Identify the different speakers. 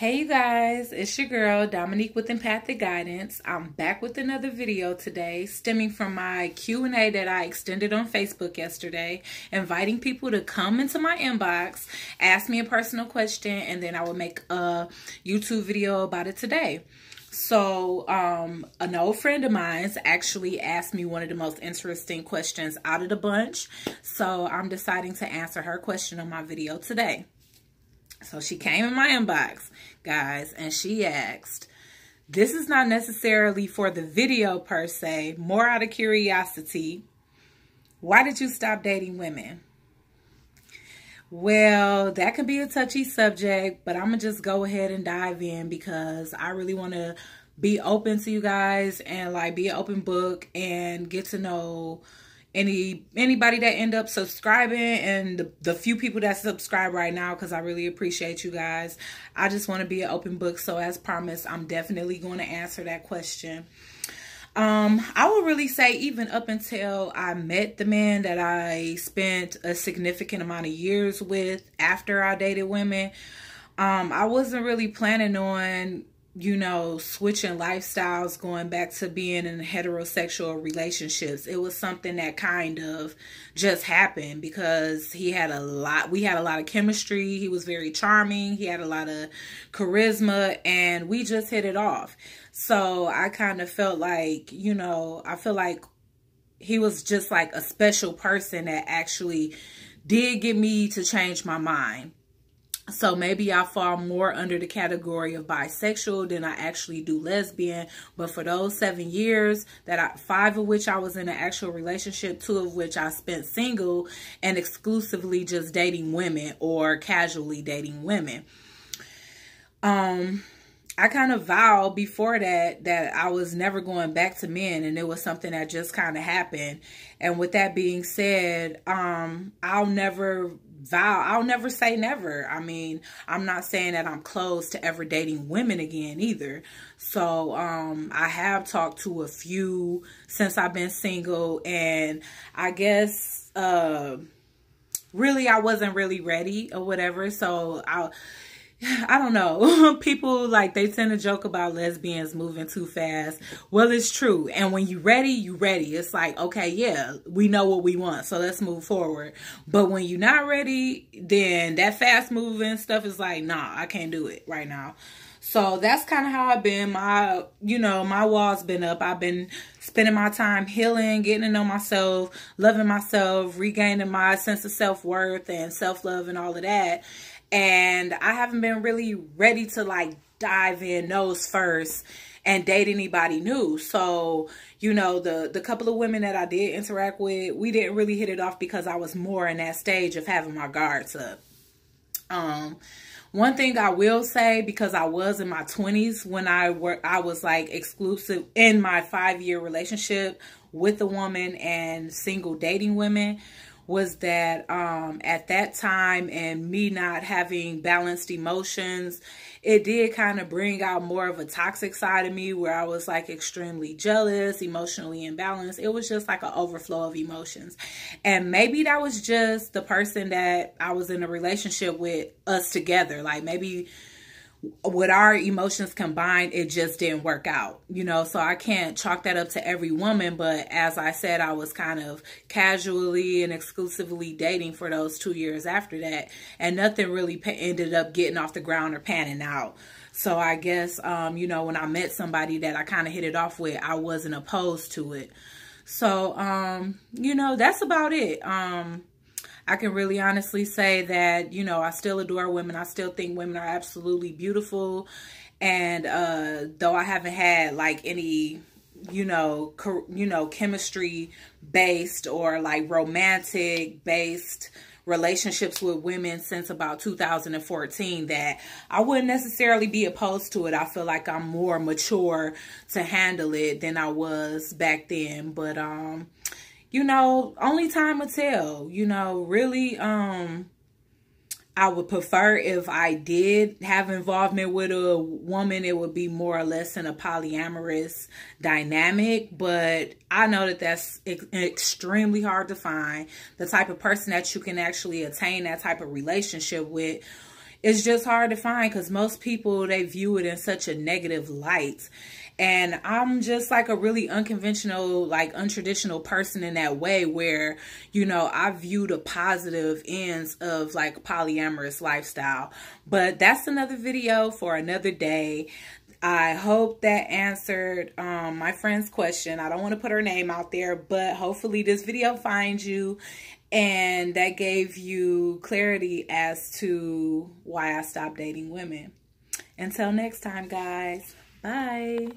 Speaker 1: Hey you guys, it's your girl Dominique with Empathic Guidance. I'm back with another video today stemming from my Q&A that I extended on Facebook yesterday, inviting people to come into my inbox, ask me a personal question, and then I will make a YouTube video about it today. So an old friend of mine actually asked me one of the most interesting questions out of the bunch. So I'm deciding to answer her question on my video today. So she came in my inbox, guys, and she asked, this is not necessarily for the video per se, more out of curiosity, why did you stop dating women? Well, that could be a touchy subject, but I'm going to just go ahead and dive in because I really want to be open to you guys and like be an open book and get to know anybody that end up subscribing and the few people that subscribe right now, because I really appreciate you guys. I just want to be an open book. So as promised, I'm definitely going to answer that question. I would really say even up until I met the man that I spent a significant amount of years with after I dated women, I wasn't really planning on, you know, switching lifestyles, going back to being in heterosexual relationships. It was something that kind of just happened because we had a lot of chemistry. He was very charming. He had a lot of charisma and we just hit it off. So I kind of felt like, you know, I feel like he was just like a special person that actually did get me to change my mind. So maybe I fall more under the category of bisexual than I actually do lesbian. But for those 7 years, 5 of which I was in an actual relationship, 2 of which I spent single and exclusively just dating women or casually dating women. I kind of vowed before that I was never going back to men, and it was something that just kind of happened. And with that being said, I'll never say never. I mean, I'm not saying that I'm close to ever dating women again either. So I have talked to a few since I've been single, and I guess really I wasn't really ready or whatever. So I don't know. People, like, they tend to joke about lesbians moving too fast. Well, it's true. And when you're ready, you're ready. It's like, okay, yeah, we know what we want, so let's move forward. But when you're not ready, then that fast moving stuff is like, nah, I can't do it right now. So that's kind of how I've been. My wall's been up. I've been spending my time healing, getting to know myself, loving myself, regaining my sense of self-worth and self-love and all of that. And I haven't been really ready to like dive in nose first and date anybody new. So, you know, the couple of women that I did interact with, we didn't really hit it off because I was more in that stage of having my guards up. One thing I will say, because I was in my 20s when I was like exclusive in my 5-year relationship with a woman and single dating women, was that at that time and me not having balanced emotions, it did kind of bring out more of a toxic side of me where I was like extremely jealous, emotionally imbalanced. It was just like an overflow of emotions. And maybe that was just the person that I was in a relationship with, us together. Like maybe with our emotions combined, it just didn't work out, you know. So I can't chalk that up to every woman, but as I said, I was kind of casually and exclusively dating for those 2 years after that, and nothing really ended up getting off the ground or panning out. So I guess, you know, when I met somebody that I kind of hit it off with, I wasn't opposed to it. So, you know, that's about it. I can really honestly say that, you know, I still adore women. I still think women are absolutely beautiful. And though I haven't had like any, you know, chemistry based or like romantic based relationships with women since about 2014, that I wouldn't necessarily be opposed to it. I feel like I'm more mature to handle it than I was back then. But you know, only time will tell. You know, really, I would prefer if I did have involvement with a woman, it would be more or less in a polyamorous dynamic. But I know that that's extremely hard to find. The type of person that you can actually attain that type of relationship with it's just hard to find because most people, they view it in such a negative light. And I'm just like a really unconventional, like untraditional person in that way where, you know, I view the positive ends of like polyamorous lifestyle. But that's another video for another day. I hope that answered my friend's question. I don't want to put her name out there, but hopefully this video finds you and that gave you clarity as to why I stopped dating women. Until next time, guys. Bye.